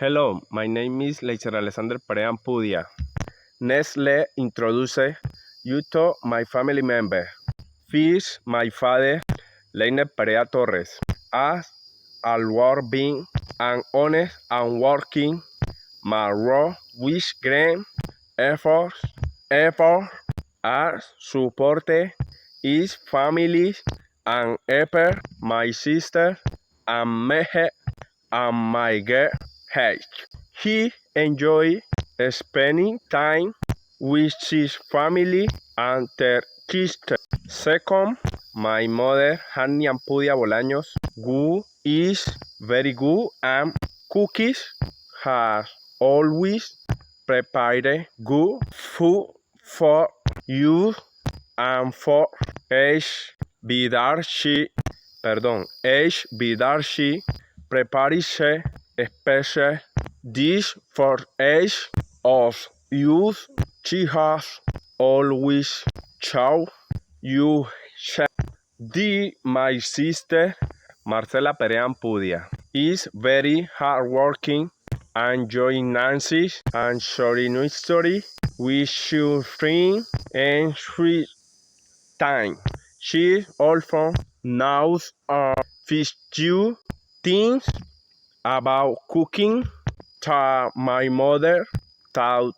Hello, my name is Leiser Alexander Perea Ampudia. Next, let introduce you to my family member. First, my father, Leiner Perea Torres. As hardworking and honest and working, my role with great effort are supported his family and help my sister and me and my girl H. He enjoys spending time with his family and their kids. Second, my mother, Hani Ampudia Bolaños, who is very good and cookies, has always prepared good food for you and for each Bidarshi prepares a special dish for each of you. She has always shown you my sister, Marcela Perea Ampudia, is very hardworking and join Nancy and sharing history with your friend and free time. She also knows a few things about cooking that my mother taught